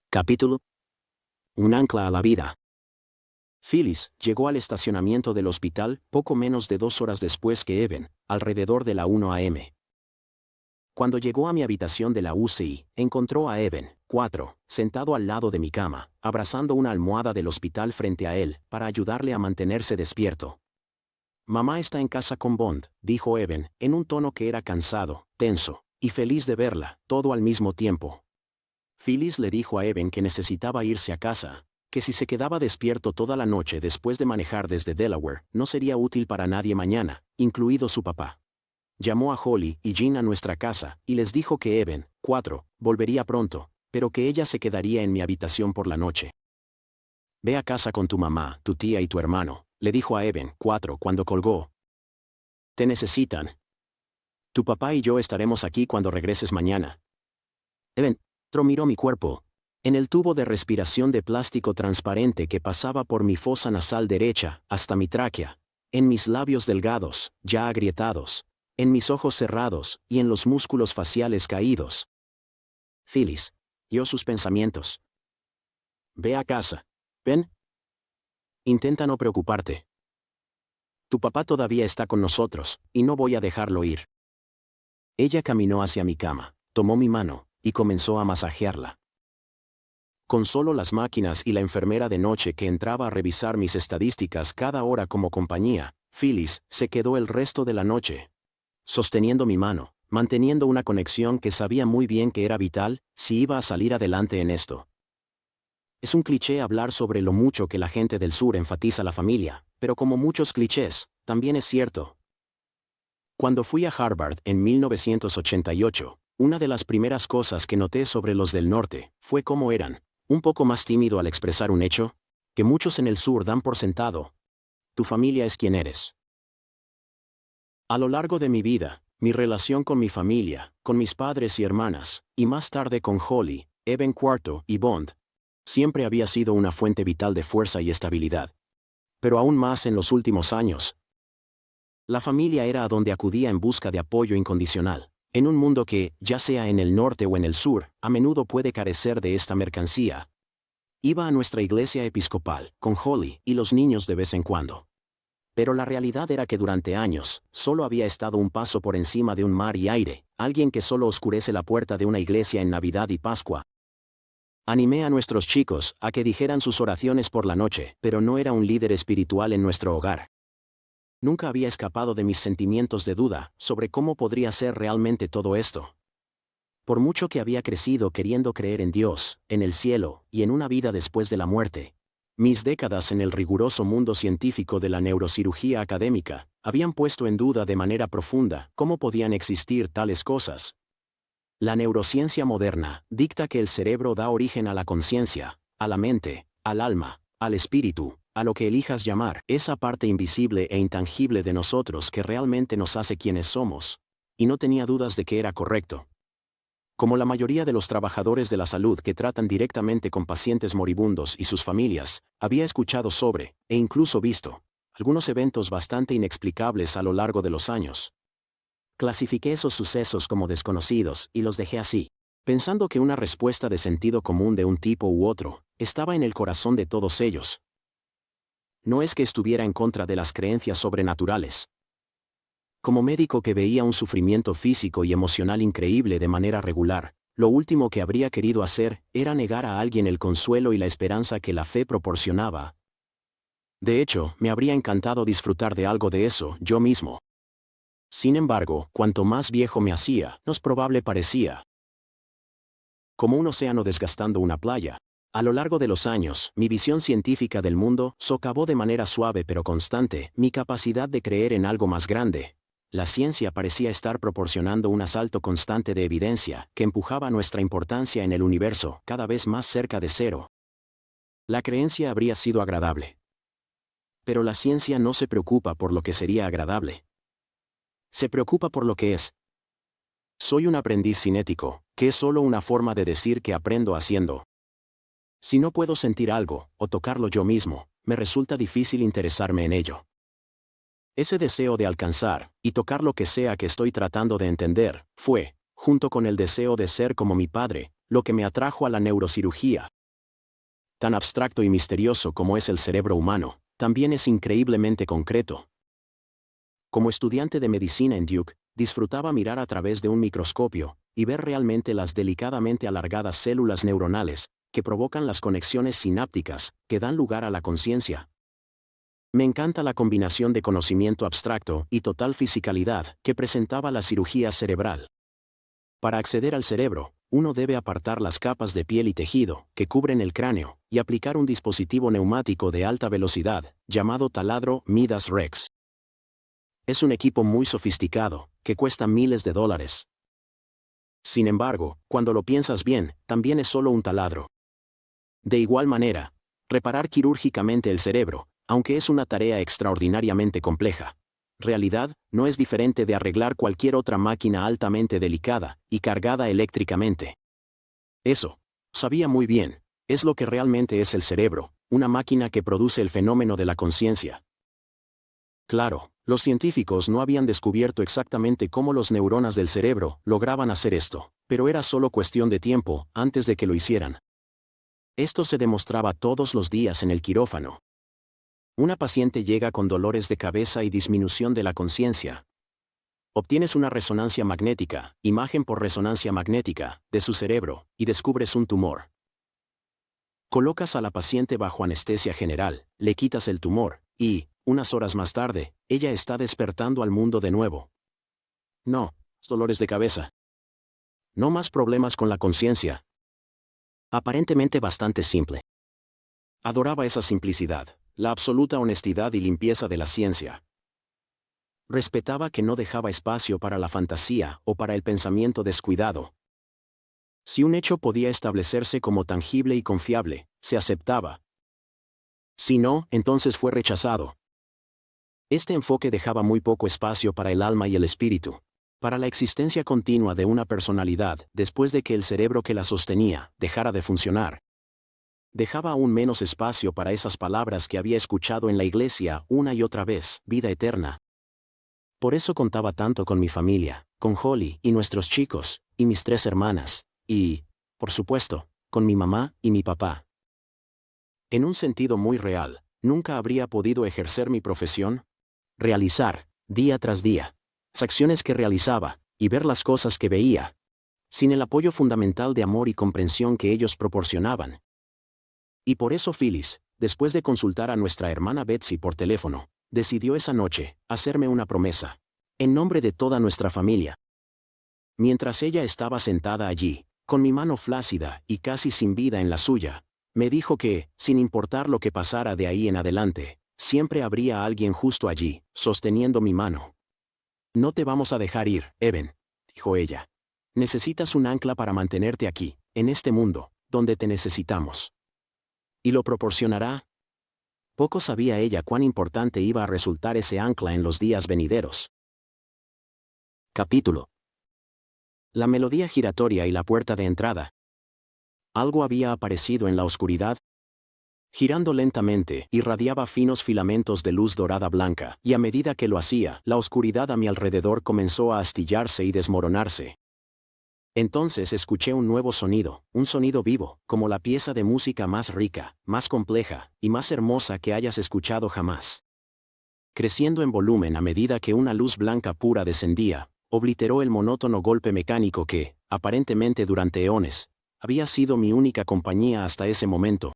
Capítulo: Un ancla a la vida. Phyllis llegó al estacionamiento del hospital poco menos de 2 horas después que Evan, alrededor de la 1 a.m. Cuando llegó a mi habitación de la UCI, encontró a Evan, 4, sentado al lado de mi cama, abrazando una almohada del hospital frente a él, para ayudarle a mantenerse despierto. «Mamá está en casa con Bond», dijo Evan, en un tono que era cansado, tenso, y feliz de verla, todo al mismo tiempo. Phyllis le dijo a Evan que necesitaba irse a casa, que si se quedaba despierto toda la noche después de manejar desde Delaware, no sería útil para nadie mañana, incluido su papá. Llamó a Holly y Jean a nuestra casa, y les dijo que Evan, 4, volvería pronto, pero que ella se quedaría en mi habitación por la noche. «Ve a casa con tu mamá, tu tía y tu hermano», le dijo a Evan, 4, cuando colgó. «Te necesitan. Tu papá y yo estaremos aquí cuando regreses mañana». Evan miró mi cuerpo. En el tubo de respiración de plástico transparente que pasaba por mi fosa nasal derecha, hasta mi tráquea. En mis labios delgados, ya agrietados. En mis ojos cerrados, y en los músculos faciales caídos. Phyllis. Yo sus pensamientos. «Ve a casa. Ven. Intenta no preocuparte. Tu papá todavía está con nosotros, y no voy a dejarlo ir». Ella caminó hacia mi cama, tomó mi mano, y comenzó a masajearla. Con solo las máquinas y la enfermera de noche que entraba a revisar mis estadísticas cada hora como compañía, Phyllis se quedó el resto de la noche, sosteniendo mi mano, manteniendo una conexión que sabía muy bien que era vital si iba a salir adelante en esto. Es un cliché hablar sobre lo mucho que la gente del sur enfatiza la familia, pero como muchos clichés, también es cierto. Cuando fui a Harvard en 1988, una de las primeras cosas que noté sobre los del norte fue cómo eran, un poco más tímido al expresar un hecho, que muchos en el sur dan por sentado. Tu familia es quien eres. A lo largo de mi vida, mi relación con mi familia, con mis padres y hermanas, y más tarde con Holly, Evan IV y Bond, siempre había sido una fuente vital de fuerza y estabilidad. Pero aún más en los últimos años. La familia era a donde acudía en busca de apoyo incondicional. En un mundo que, ya sea en el norte o en el sur, a menudo puede carecer de esta mercancía. Iba a nuestra iglesia episcopal, con Holly y los niños de vez en cuando. Pero la realidad era que durante años, solo había estado un paso por encima de un mar y aire, alguien que solo oscurece la puerta de una iglesia en Navidad y Pascua. Animé a nuestros chicos a que dijeran sus oraciones por la noche, pero no era un líder espiritual en nuestro hogar. Nunca había escapado de mis sentimientos de duda sobre cómo podría ser realmente todo esto. Por mucho que había crecido queriendo creer en Dios, en el cielo, y en una vida después de la muerte, mis décadas en el riguroso mundo científico de la neurocirugía académica habían puesto en duda de manera profunda cómo podían existir tales cosas. La neurociencia moderna dicta que el cerebro da origen a la conciencia, a la mente, al alma, al espíritu, a lo que elijas llamar, esa parte invisible e intangible de nosotros que realmente nos hace quienes somos. Y no tenía dudas de que era correcto. Como la mayoría de los trabajadores de la salud que tratan directamente con pacientes moribundos y sus familias, había escuchado sobre, e incluso visto, algunos eventos bastante inexplicables a lo largo de los años. Clasifiqué esos sucesos como desconocidos y los dejé así, pensando que una respuesta de sentido común de un tipo u otro estaba en el corazón de todos ellos. No es que estuviera en contra de las creencias sobrenaturales. Como médico que veía un sufrimiento físico y emocional increíble de manera regular, lo último que habría querido hacer era negar a alguien el consuelo y la esperanza que la fe proporcionaba. De hecho, me habría encantado disfrutar de algo de eso yo mismo. Sin embargo, cuanto más viejo me hacía, más probable parecía. Como un océano desgastando una playa. A lo largo de los años, mi visión científica del mundo socavó de manera suave pero constante mi capacidad de creer en algo más grande. La ciencia parecía estar proporcionando un asalto constante de evidencia que empujaba nuestra importancia en el universo cada vez más cerca de cero. La creencia habría sido agradable. Pero la ciencia no se preocupa por lo que sería agradable. Se preocupa por lo que es. Soy un aprendiz cinético, que es solo una forma de decir que aprendo haciendo. Si no puedo sentir algo, o tocarlo yo mismo, me resulta difícil interesarme en ello. Ese deseo de alcanzar, y tocar lo que sea que estoy tratando de entender, fue, junto con el deseo de ser como mi padre, lo que me atrajo a la neurocirugía, Tan abstracto y misterioso como es el cerebro humano, también es increíblemente concreto. Como estudiante de medicina en Duke, disfrutaba mirar a través de un microscopio y ver realmente las delicadamente alargadas células neuronales que provocan las conexiones sinápticas que dan lugar a la conciencia. Me encanta la combinación de conocimiento abstracto y total fisicalidad que presentaba la cirugía cerebral. Para acceder al cerebro, uno debe apartar las capas de piel y tejido que cubren el cráneo y aplicar un dispositivo neumático de alta velocidad, llamado taladro Midas Rex. Es un equipo muy sofisticado, que cuesta miles de dólares. Sin embargo, cuando lo piensas bien, también es solo un taladro. De igual manera, reparar quirúrgicamente el cerebro, aunque es una tarea extraordinariamente compleja, realidad, no es diferente de arreglar cualquier otra máquina altamente delicada y cargada eléctricamente. Eso, sabía muy bien, es lo que realmente es el cerebro, una máquina que produce el fenómeno de la conciencia. Claro, los científicos no habían descubierto exactamente cómo las neuronas del cerebro lograban hacer esto, pero era solo cuestión de tiempo antes de que lo hicieran. Esto se demostraba todos los días en el quirófano. Una paciente llega con dolores de cabeza y disminución de la conciencia. Obtienes una resonancia magnética, imagen por resonancia magnética, de su cerebro, y descubres un tumor. Colocas a la paciente bajo anestesia general, le quitas el tumor, y, unas horas más tarde, ella está despertando al mundo de nuevo. No, dolores de cabeza. No más problemas con la conciencia. Aparentemente bastante simple. Adoraba esa simplicidad, la absoluta honestidad y limpieza de la ciencia. Respetaba que no dejaba espacio para la fantasía o para el pensamiento descuidado. Si un hecho podía establecerse como tangible y confiable, se aceptaba. Si no, entonces fue rechazado. Este enfoque dejaba muy poco espacio para el alma y el espíritu, para la existencia continua de una personalidad después de que el cerebro que la sostenía dejara de funcionar. Dejaba aún menos espacio para esas palabras que había escuchado en la iglesia una y otra vez, vida eterna. Por eso contaba tanto con mi familia, con Holly y nuestros chicos, y mis 3 hermanas, y, por supuesto, con mi mamá y mi papá. En un sentido muy real, nunca habría podido ejercer mi profesión, realizar, día tras día, las acciones que realizaba, y ver las cosas que veía, sin el apoyo fundamental de amor y comprensión que ellos proporcionaban. Y por eso Phyllis, después de consultar a nuestra hermana Betsy por teléfono, decidió esa noche hacerme una promesa, en nombre de toda nuestra familia. Mientras ella estaba sentada allí, con mi mano flácida y casi sin vida en la suya, me dijo que, sin importar lo que pasara de ahí en adelante, siempre habría alguien justo allí, sosteniendo mi mano. No te vamos a dejar ir, Evan, dijo ella. Necesitas un ancla para mantenerte aquí, en este mundo, donde te necesitamos. ¿Y lo proporcionará? Poco sabía ella cuán importante iba a resultar ese ancla en los días venideros. Capítulo. La melodía giratoria y la puerta de entrada. Algo había aparecido en la oscuridad. Girando lentamente, irradiaba finos filamentos de luz dorada blanca, y a medida que lo hacía, la oscuridad a mi alrededor comenzó a astillarse y desmoronarse. Entonces escuché un nuevo sonido, un sonido vivo, como la pieza de música más rica, más compleja, y más hermosa que hayas escuchado jamás. Creciendo en volumen a medida que una luz blanca pura descendía, obliteró el monótono golpe mecánico que, aparentemente durante eones, había sido mi única compañía hasta ese momento.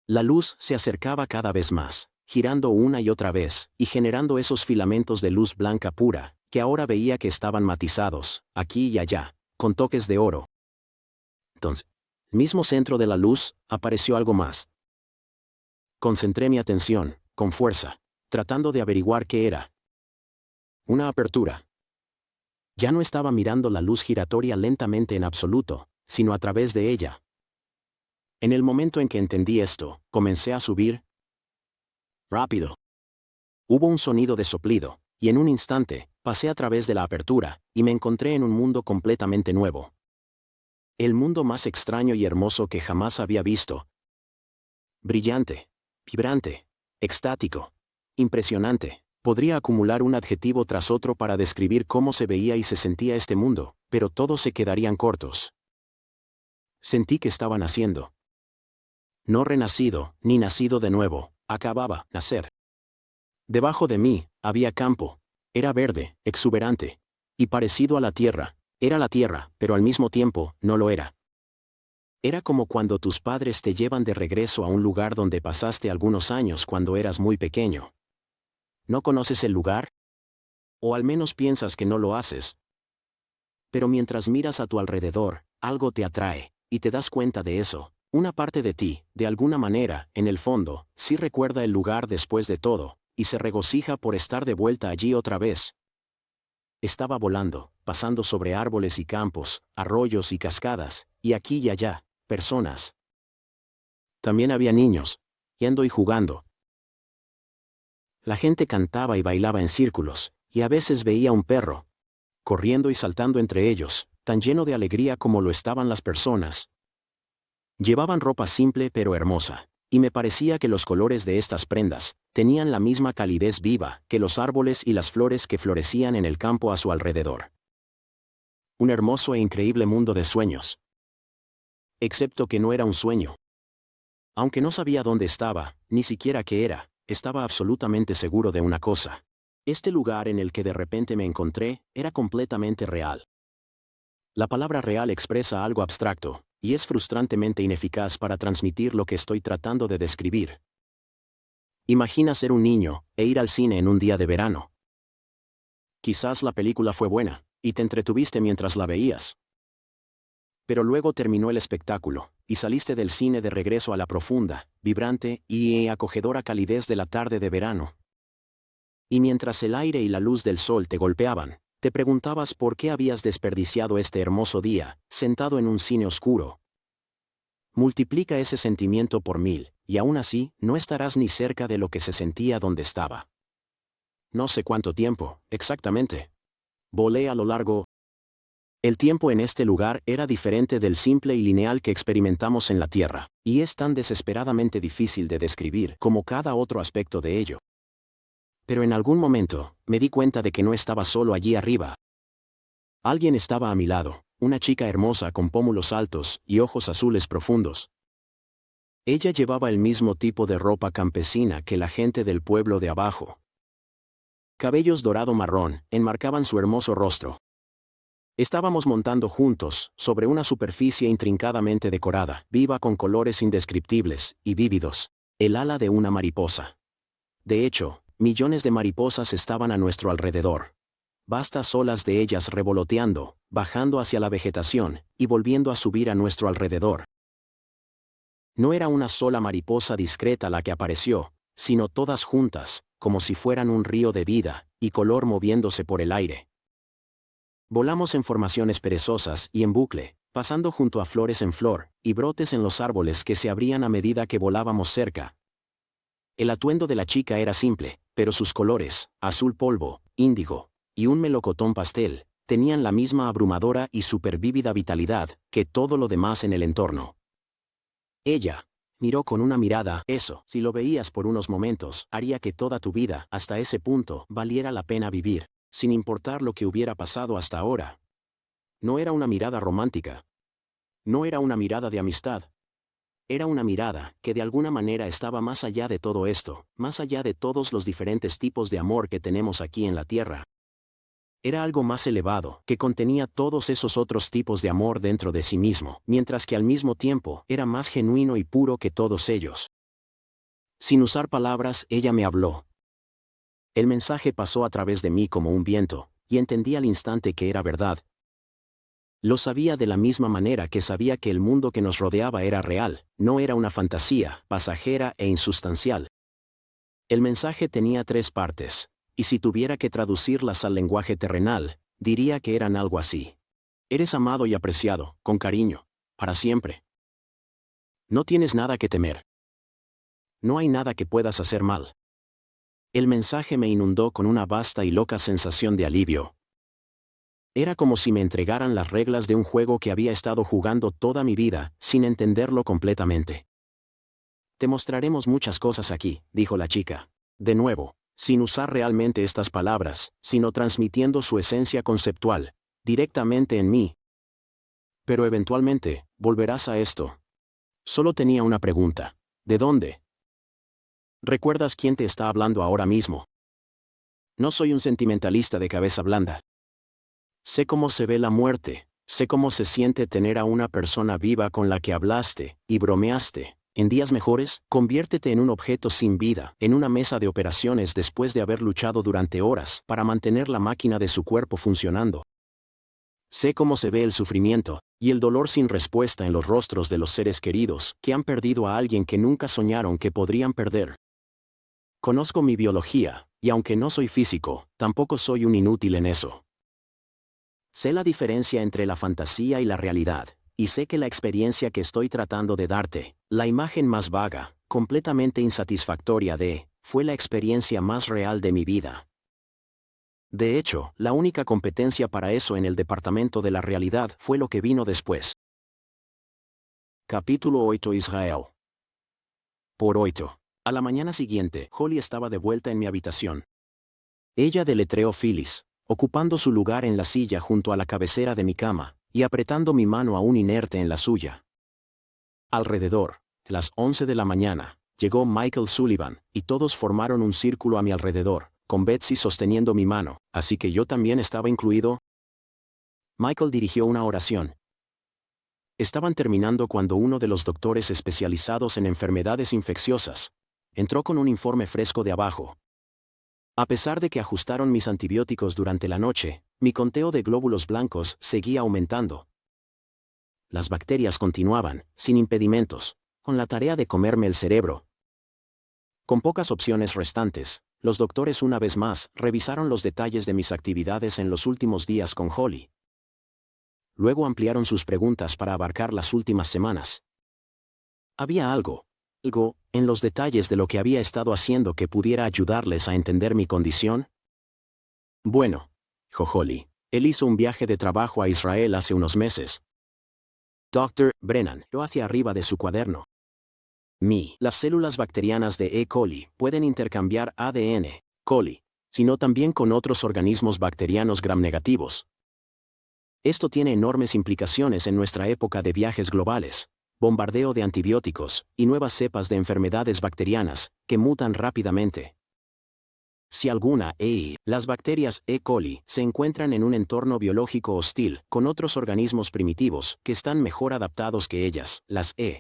La luz se acercaba cada vez más, girando una y otra vez, y generando esos filamentos de luz blanca pura, que ahora veía que estaban matizados, aquí y allá, con toques de oro. Entonces, mismo centro de la luz, apareció algo más. Concentré mi atención, con fuerza, tratando de averiguar qué era. Una apertura. Ya no estaba mirando la luz giratoria lentamente en absoluto, sino a través de ella. En el momento en que entendí esto, comencé a subir. Rápido. Hubo un sonido de soplido, y en un instante, pasé a través de la apertura, y me encontré en un mundo completamente nuevo. El mundo más extraño y hermoso que jamás había visto. Brillante, vibrante, extático, impresionante. Podría acumular un adjetivo tras otro para describir cómo se veía y se sentía este mundo, pero todos se quedarían cortos. Sentí que estaba naciendo. No renacido, ni nacido de nuevo, acababa de nacer. Debajo de mí, había campo. Era verde, exuberante. Y parecido a la tierra. Era la tierra, pero al mismo tiempo, no lo era. Era como cuando tus padres te llevan de regreso a un lugar donde pasaste algunos años cuando eras muy pequeño. ¿No conoces el lugar? O al menos piensas que no lo haces. Pero mientras miras a tu alrededor, algo te atrae, y te das cuenta de eso. Una parte de ti, de alguna manera, en el fondo, sí recuerda el lugar después de todo, y se regocija por estar de vuelta allí otra vez. Estaba volando, pasando sobre árboles y campos, arroyos y cascadas, y aquí y allá, personas. También había niños, yendo y jugando. La gente cantaba y bailaba en círculos, y a veces veía un perro, corriendo y saltando entre ellos, tan lleno de alegría como lo estaban las personas. Llevaban ropa simple pero hermosa, y me parecía que los colores de estas prendas tenían la misma calidez viva que los árboles y las flores que florecían en el campo a su alrededor. Un hermoso e increíble mundo de sueños. Excepto que no era un sueño. Aunque no sabía dónde estaba, ni siquiera qué era, estaba absolutamente seguro de una cosa. Este lugar en el que de repente me encontré era completamente real. La palabra real expresa algo abstracto, y es frustrantemente ineficaz para transmitir lo que estoy tratando de describir. Imagina ser un niño, e ir al cine en un día de verano. Quizás la película fue buena, y te entretuviste mientras la veías. Pero luego terminó el espectáculo, y saliste del cine de regreso a la profunda, vibrante y acogedora calidez de la tarde de verano. Y mientras el aire y la luz del sol te golpeaban, te preguntabas por qué habías desperdiciado este hermoso día, sentado en un cine oscuro. Multiplica ese sentimiento por 1000, y aún así, no estarás ni cerca de lo que se sentía donde estaba. No sé cuánto tiempo, exactamente. Volé a lo largo. El tiempo en este lugar era diferente del simple y lineal que experimentamos en la Tierra, y es tan desesperadamente difícil de describir como cada otro aspecto de ello. Pero en algún momento, me di cuenta de que no estaba solo allí arriba. Alguien estaba a mi lado, una chica hermosa con pómulos altos y ojos azules profundos. Ella llevaba el mismo tipo de ropa campesina que la gente del pueblo de abajo. Cabellos dorado marrón enmarcaban su hermoso rostro. Estábamos montando juntos, sobre una superficie intrincadamente decorada, viva con colores indescriptibles y vívidos, el ala de una mariposa. De hecho, millones de mariposas estaban a nuestro alrededor. Vastas olas de ellas revoloteando, bajando hacia la vegetación, y volviendo a subir a nuestro alrededor. No era una sola mariposa discreta la que apareció, sino todas juntas, como si fueran un río de vida y color moviéndose por el aire. Volamos en formaciones perezosas y en bucle, pasando junto a flores en flor, y brotes en los árboles que se abrían a medida que volábamos cerca. El atuendo de la chica era simple, pero sus colores, azul polvo, índigo, y un melocotón pastel, tenían la misma abrumadora y supervívida vitalidad que todo lo demás en el entorno. Ella miró con una mirada, eso, si lo veías por unos momentos, haría que toda tu vida, hasta ese punto, valiera la pena vivir, sin importar lo que hubiera pasado hasta ahora. No era una mirada romántica. No era una mirada de amistad. Era una mirada que de alguna manera estaba más allá de todo esto, más allá de todos los diferentes tipos de amor que tenemos aquí en la Tierra. Era algo más elevado, que contenía todos esos otros tipos de amor dentro de sí mismo, mientras que al mismo tiempo era más genuino y puro que todos ellos. Sin usar palabras, ella me habló. El mensaje pasó a través de mí como un viento, y entendí al instante que era verdad. Lo sabía de la misma manera que sabía que el mundo que nos rodeaba era real, no era una fantasía, pasajera e insustancial. El mensaje tenía 3 partes, y si tuviera que traducirlas al lenguaje terrenal, diría que eran algo así. Eres amado y apreciado, con cariño, para siempre. No tienes nada que temer. No hay nada que puedas hacer mal. El mensaje me inundó con una vasta y loca sensación de alivio. Era como si me entregaran las reglas de un juego que había estado jugando toda mi vida, sin entenderlo completamente. Te mostraremos muchas cosas aquí, dijo la chica. De nuevo, sin usar realmente estas palabras, sino transmitiendo su esencia conceptual, directamente en mí. Pero eventualmente, volverás a esto. Solo tenía una pregunta. ¿De dónde? ¿Recuerdas quién te está hablando ahora mismo? No soy un sentimentalista de cabeza blanda. Sé cómo se ve la muerte, sé cómo se siente tener a una persona viva con la que hablaste y bromeaste. En días mejores, conviértete en un objeto sin vida, en una mesa de operaciones después de haber luchado durante horas para mantener la máquina de su cuerpo funcionando. Sé cómo se ve el sufrimiento y el dolor sin respuesta en los rostros de los seres queridos que han perdido a alguien que nunca soñaron que podrían perder. Conozco mi biología, y aunque no soy físico, tampoco soy un inútil en eso. Sé la diferencia entre la fantasía y la realidad, y sé que la experiencia que estoy tratando de darte, la imagen más vaga, completamente insatisfactoria fue la experiencia más real de mi vida. De hecho, la única competencia para eso en el departamento de la realidad fue lo que vino después. Capítulo 8 Israel. Por 8. A la mañana siguiente, Holly estaba de vuelta en mi habitación. Ella deletreó Phyllis, ocupando su lugar en la silla junto a la cabecera de mi cama, y apretando mi mano aún inerte en la suya. Alrededor, de las 11 de la mañana, llegó Michael Sullivan, y todos formaron un círculo a mi alrededor, con Betsy sosteniendo mi mano, así que yo también estaba incluido. Michael dirigió una oración. Estaban terminando cuando uno de los doctores especializados en enfermedades infecciosas entró con un informe fresco de abajo. A pesar de que ajustaron mis antibióticos durante la noche, mi conteo de glóbulos blancos seguía aumentando. Las bacterias continuaban, sin impedimentos, con la tarea de comerme el cerebro. Con pocas opciones restantes, los doctores una vez más revisaron los detalles de mis actividades en los últimos días con Holly. Luego ampliaron sus preguntas para abarcar las últimas semanas. Había algo en los detalles de lo que había estado haciendo que pudiera ayudarles a entender mi condición. Bueno, dijo Holly, él hizo un viaje de trabajo a Israel hace unos meses. Dr. Brennan miró hacia arriba de su cuaderno. Las células bacterianas de E. coli pueden intercambiar ADN, coli, sino también con otros organismos bacterianos gram-negativos. Esto tiene enormes implicaciones en nuestra época de viajes globales, bombardeo de antibióticos y nuevas cepas de enfermedades bacterianas que mutan rápidamente. Si las bacterias E. coli se encuentran en un entorno biológico hostil con otros organismos primitivos que están mejor adaptados que ellas, las E.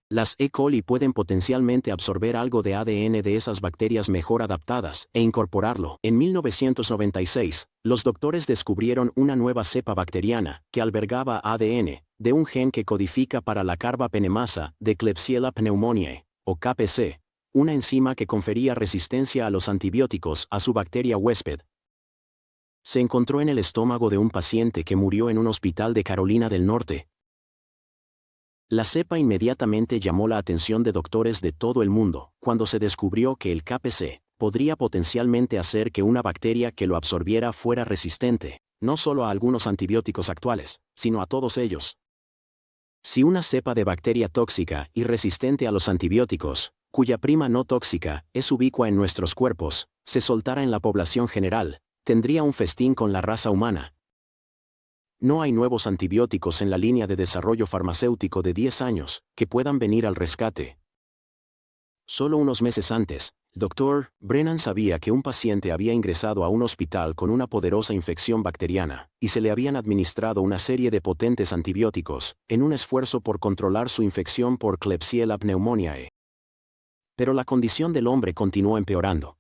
coli pueden potencialmente absorber algo de ADN de esas bacterias mejor adaptadas e incorporarlo. En 1996, los doctores descubrieron una nueva cepa bacteriana que albergaba ADN de un gen que codifica para la carbapenemasa de Klebsiella pneumoniae, o KPC, una enzima que confería resistencia a los antibióticos a su bacteria huésped. Se encontró en el estómago de un paciente que murió en un hospital de Carolina del Norte. La cepa inmediatamente llamó la atención de doctores de todo el mundo, cuando se descubrió que el KPC podría potencialmente hacer que una bacteria que lo absorbiera fuera resistente, no solo a algunos antibióticos actuales, sino a todos ellos. Si una cepa de bacteria tóxica y resistente a los antibióticos, cuya prima no tóxica es ubicua en nuestros cuerpos, se soltara en la población general, tendría un festín con la raza humana. No hay nuevos antibióticos en la línea de desarrollo farmacéutico de 10 años que puedan venir al rescate. Solo unos meses antes, Dr. Brennan sabía que un paciente había ingresado a un hospital con una poderosa infección bacteriana, y se le habían administrado una serie de potentes antibióticos, en un esfuerzo por controlar su infección por Klebsiella pneumoniae. Pero la condición del hombre continuó empeorando.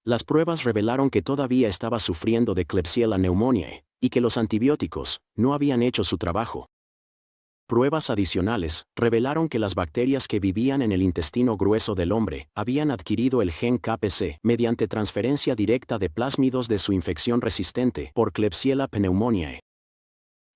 Las pruebas revelaron que todavía estaba sufriendo de Klebsiella pneumoniae, y que los antibióticos no habían hecho su trabajo. Pruebas adicionales revelaron que las bacterias que vivían en el intestino grueso del hombre habían adquirido el gen KPC mediante transferencia directa de plásmidos de su infección resistente por Klebsiella pneumoniae.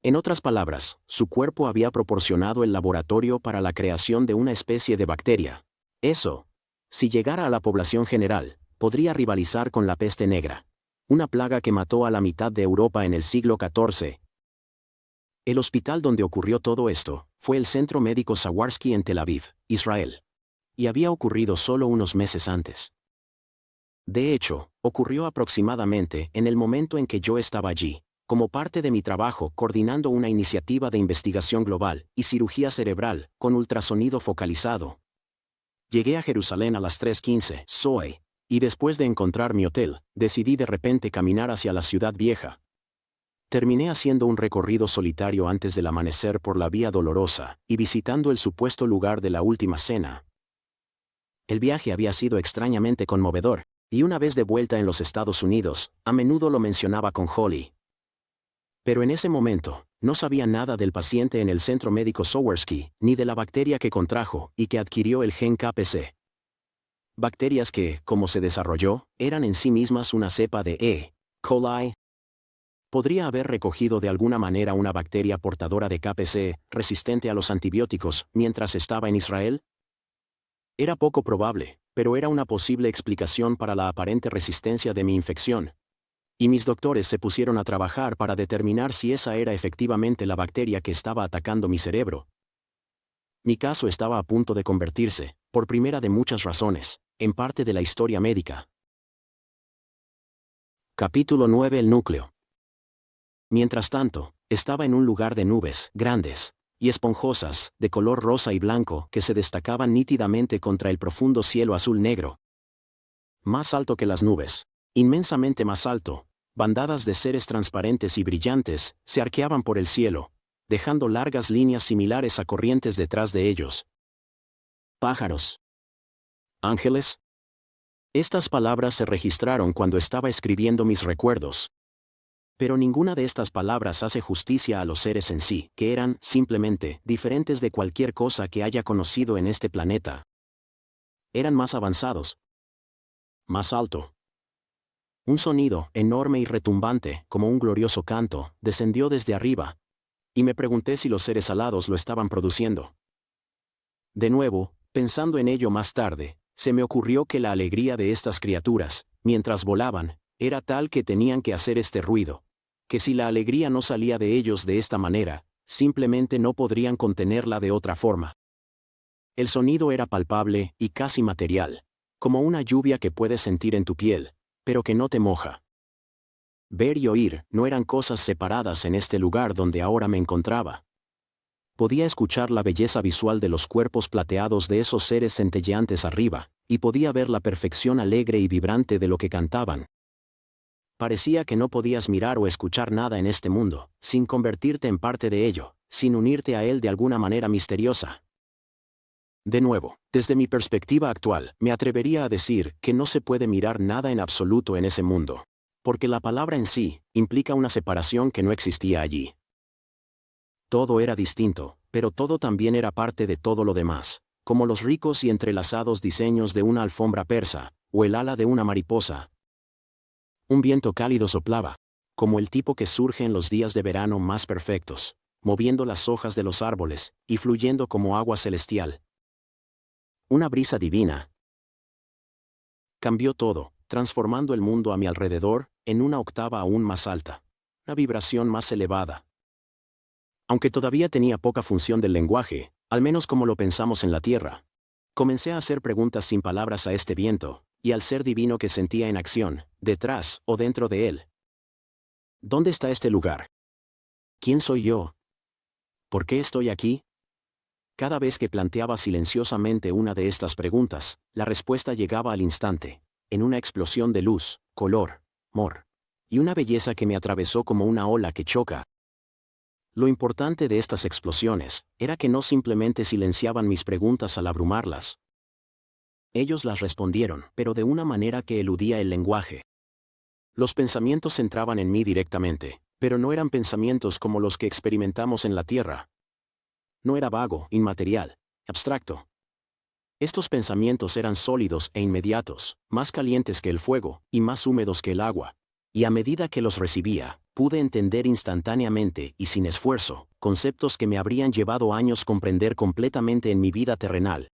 En otras palabras, su cuerpo había proporcionado el laboratorio para la creación de una especie de bacteria. Eso, si llegara a la población general, podría rivalizar con la peste negra, una plaga que mató a la mitad de Europa en el siglo XIV. El hospital donde ocurrió todo esto fue el Centro Médico Sawarsky en Tel Aviv, Israel. Y había ocurrido solo unos meses antes. De hecho, ocurrió aproximadamente en el momento en que yo estaba allí, como parte de mi trabajo coordinando una iniciativa de investigación global y cirugía cerebral con ultrasonido focalizado. Llegué a Jerusalén a las 3:15 SOE, y después de encontrar mi hotel, decidí de repente caminar hacia la ciudad vieja. Terminé haciendo un recorrido solitario antes del amanecer por la Vía Dolorosa y visitando el supuesto lugar de la última cena. El viaje había sido extrañamente conmovedor, y una vez de vuelta en los Estados Unidos, a menudo lo mencionaba con Holly. Pero en ese momento, no sabía nada del paciente en el centro médico Sowersky, ni de la bacteria que contrajo y que adquirió el gen KPC. Bacterias que, como se desarrolló, eran en sí mismas una cepa de E. coli. ¿Podría haber recogido de alguna manera una bacteria portadora de KPC, resistente a los antibióticos, mientras estaba en Israel? Era poco probable, pero era una posible explicación para la aparente resistencia de mi infección. Y mis doctores se pusieron a trabajar para determinar si esa era efectivamente la bacteria que estaba atacando mi cerebro. Mi caso estaba a punto de convertirse, por primera de muchas razones, en parte de la historia médica. Capítulo 9. El núcleo. Mientras tanto, estaba en un lugar de nubes, grandes y esponjosas, de color rosa y blanco, que se destacaban nítidamente contra el profundo cielo azul negro. Más alto que las nubes, inmensamente más alto, bandadas de seres transparentes y brillantes, se arqueaban por el cielo, dejando largas líneas similares a corrientes detrás de ellos. Pájaros. Ángeles. Estas palabras se registraron cuando estaba escribiendo mis recuerdos. Pero ninguna de estas palabras hace justicia a los seres en sí, que eran, simplemente, diferentes de cualquier cosa que haya conocido en este planeta. Eran más avanzados. Más alto. Un sonido, enorme y retumbante, como un glorioso canto, descendió desde arriba, y me pregunté si los seres alados lo estaban produciendo. De nuevo, pensando en ello más tarde, se me ocurrió que la alegría de estas criaturas, mientras volaban, era tal que tenían que hacer este ruido, que si la alegría no salía de ellos de esta manera, simplemente no podrían contenerla de otra forma. El sonido era palpable y casi material, como una lluvia que puedes sentir en tu piel, pero que no te moja. Ver y oír no eran cosas separadas en este lugar donde ahora me encontraba. Podía escuchar la belleza visual de los cuerpos plateados de esos seres centelleantes arriba, y podía ver la perfección alegre y vibrante de lo que cantaban. Parecía que no podías mirar o escuchar nada en este mundo, sin convertirte en parte de ello, sin unirte a él de alguna manera misteriosa. De nuevo, desde mi perspectiva actual, me atrevería a decir que no se puede mirar nada en absoluto en ese mundo, porque la palabra en sí implica una separación que no existía allí. Todo era distinto, pero todo también era parte de todo lo demás, como los ricos y entrelazados diseños de una alfombra persa, o el ala de una mariposa. Un viento cálido soplaba, como el tipo que surge en los días de verano más perfectos, moviendo las hojas de los árboles, y fluyendo como agua celestial. Una brisa divina. Cambió todo, transformando el mundo a mi alrededor, en una octava aún más alta. Una vibración más elevada. Aunque todavía tenía poca función del lenguaje, al menos como lo pensamos en la Tierra, comencé a hacer preguntas sin palabras a este viento, y al ser divino que sentía en acción, detrás o dentro de él. ¿Dónde está este lugar? ¿Quién soy yo? ¿Por qué estoy aquí? Cada vez que planteaba silenciosamente una de estas preguntas, la respuesta llegaba al instante, en una explosión de luz, color, amor, y una belleza que me atravesó como una ola que choca. Lo importante de estas explosiones era que no simplemente silenciaban mis preguntas al abrumarlas. Ellos las respondieron, pero de una manera que eludía el lenguaje. Los pensamientos entraban en mí directamente, pero no eran pensamientos como los que experimentamos en la Tierra. No era vago, inmaterial, abstracto. Estos pensamientos eran sólidos e inmediatos, más calientes que el fuego, y más húmedos que el agua. Y a medida que los recibía, pude entender instantáneamente y sin esfuerzo, conceptos que me habrían llevado años comprender completamente en mi vida terrenal.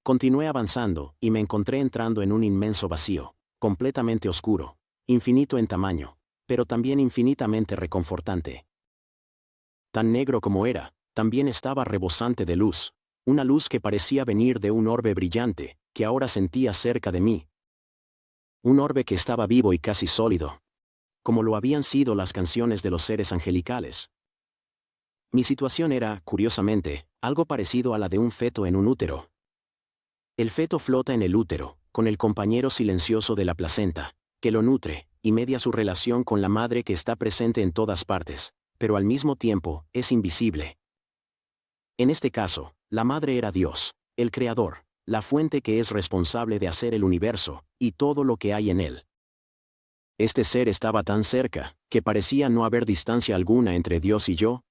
Continué avanzando, y me encontré entrando en un inmenso vacío, completamente oscuro, infinito en tamaño, pero también infinitamente reconfortante. Tan negro como era, también estaba rebosante de luz, una luz que parecía venir de un orbe brillante, que ahora sentía cerca de mí. Un orbe que estaba vivo y casi sólido. como lo habían sido las canciones de los seres angelicales. Mi situación era, curiosamente, algo parecido a la de un feto en un útero. El feto flota en el útero, con el compañero silencioso de la placenta, que lo nutre, y media su relación con la madre que está presente en todas partes, pero al mismo tiempo, es invisible. En este caso, la madre era Dios, el Creador, la fuente que es responsable de hacer el universo, y todo lo que hay en él. Este ser estaba tan cerca, que parecía no haber distancia alguna entre Dios y yo.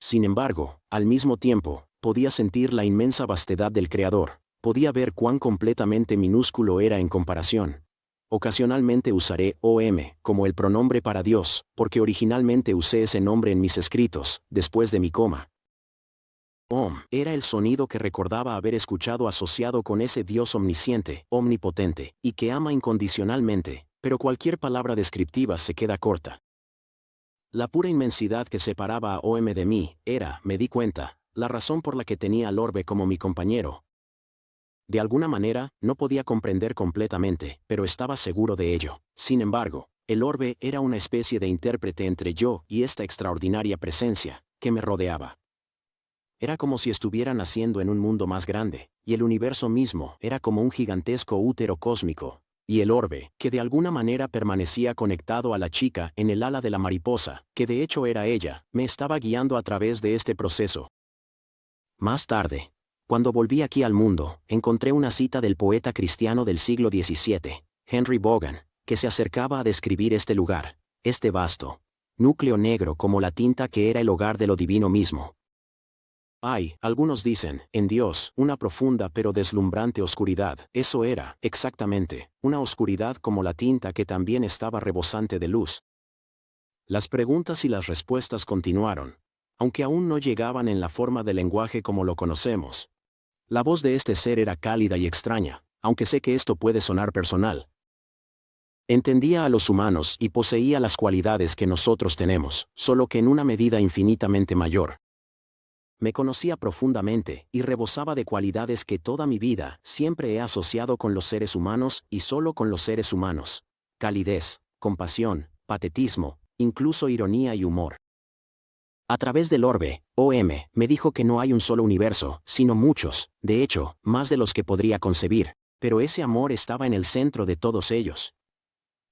Sin embargo, al mismo tiempo, podía sentir la inmensa vastedad del Creador, podía ver cuán completamente minúsculo era en comparación. Ocasionalmente usaré OM como el pronombre para Dios, porque originalmente usé ese nombre en mis escritos, después de mi coma. Om era el sonido que recordaba haber escuchado asociado con ese Dios omnisciente, omnipotente, y que ama incondicionalmente, pero cualquier palabra descriptiva se queda corta. La pura inmensidad que separaba a OM de mí, era, me di cuenta, la razón por la que tenía al orbe como mi compañero. De alguna manera, no podía comprender completamente, pero estaba seguro de ello. Sin embargo, el orbe era una especie de intérprete entre yo y esta extraordinaria presencia, que me rodeaba. Era como si estuviera naciendo en un mundo más grande, y el universo mismo era como un gigantesco útero cósmico, y el orbe, que de alguna manera permanecía conectado a la chica en el ala de la mariposa, que de hecho era ella, me estaba guiando a través de este proceso. Más tarde, cuando volví aquí al mundo, encontré una cita del poeta cristiano del siglo XVII, Henry Vaughan, que se acercaba a describir este lugar, este vasto núcleo negro como la tinta que era el hogar de lo divino mismo. Hay, algunos dicen, en Dios, una profunda pero deslumbrante oscuridad. Eso era, exactamente, una oscuridad como la tinta que también estaba rebosante de luz. Las preguntas y las respuestas continuaron, aunque aún no llegaban en la forma del lenguaje como lo conocemos. La voz de este ser era cálida y extraña, aunque sé que esto puede sonar personal. Entendía a los humanos y poseía las cualidades que nosotros tenemos, solo que en una medida infinitamente mayor. Me conocía profundamente y rebosaba de cualidades que toda mi vida siempre he asociado con los seres humanos y solo con los seres humanos: calidez, compasión, patetismo, incluso ironía y humor. A través del orbe, OM, me dijo que no hay un solo universo, sino muchos, de hecho, más de los que podría concebir, pero ese amor estaba en el centro de todos ellos.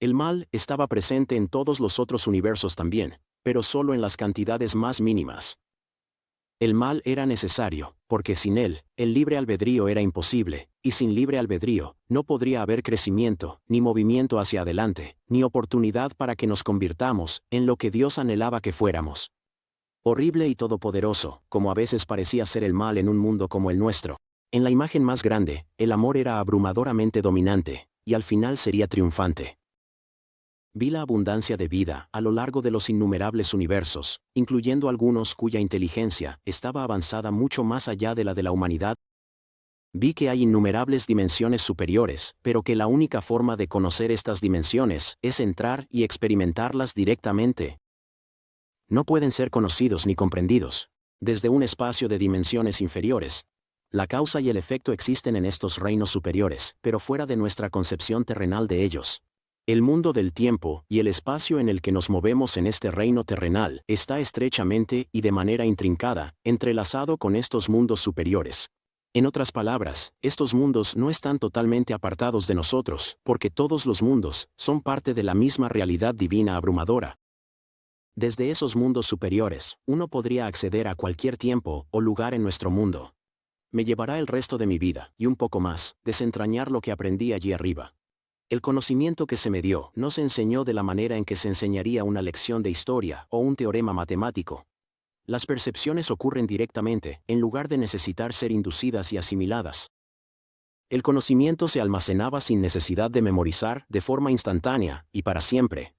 El mal estaba presente en todos los otros universos también, pero solo en las cantidades más mínimas. El mal era necesario, porque sin él, el libre albedrío era imposible, y sin libre albedrío, no podría haber crecimiento, ni movimiento hacia adelante, ni oportunidad para que nos convirtamos en lo que Dios anhelaba que fuéramos. Horrible y todopoderoso, como a veces parecía ser el mal en un mundo como el nuestro. En la imagen más grande, el amor era abrumadoramente dominante, y al final sería triunfante. Vi la abundancia de vida a lo largo de los innumerables universos, incluyendo algunos cuya inteligencia estaba avanzada mucho más allá de la humanidad. Vi que hay innumerables dimensiones superiores, pero que la única forma de conocer estas dimensiones es entrar y experimentarlas directamente. No pueden ser conocidos ni comprendidos. Desde un espacio de dimensiones inferiores, la causa y el efecto existen en estos reinos superiores, pero fuera de nuestra concepción terrenal de ellos. El mundo del tiempo y el espacio en el que nos movemos en este reino terrenal está estrechamente y de manera intrincada entrelazado con estos mundos superiores. En otras palabras, estos mundos no están totalmente apartados de nosotros, porque todos los mundos son parte de la misma realidad divina abrumadora. Desde esos mundos superiores, uno podría acceder a cualquier tiempo o lugar en nuestro mundo. Me llevará el resto de mi vida, y un poco más, desentrañar lo que aprendí allí arriba. El conocimiento que se me dio no se enseñó de la manera en que se enseñaría una lección de historia o un teorema matemático. Las percepciones ocurren directamente, en lugar de necesitar ser inducidas y asimiladas. El conocimiento se almacenaba sin necesidad de memorizar, de forma instantánea, y para siempre.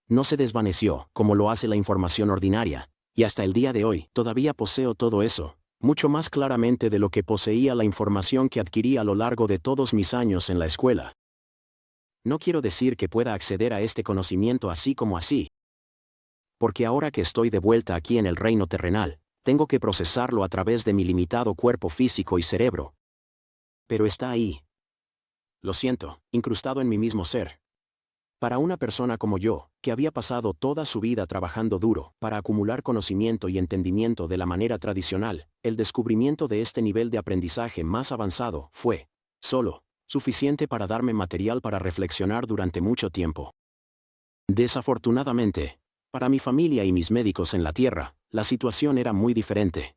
No se desvaneció, como lo hace la información ordinaria, y hasta el día de hoy, todavía poseo todo eso, mucho más claramente de lo que poseía la información que adquirí a lo largo de todos mis años en la escuela. No quiero decir que pueda acceder a este conocimiento así como así. Porque ahora que estoy de vuelta aquí en el reino terrenal, tengo que procesarlo a través de mi limitado cuerpo físico y cerebro. Pero está ahí. Lo siento, incrustado en mi mismo ser. Para una persona como yo, que había pasado toda su vida trabajando duro para acumular conocimiento y entendimiento de la manera tradicional, el descubrimiento de este nivel de aprendizaje más avanzado fue, solo, suficiente para darme material para reflexionar durante mucho tiempo. Desafortunadamente, para mi familia y mis médicos en la Tierra, la situación era muy diferente.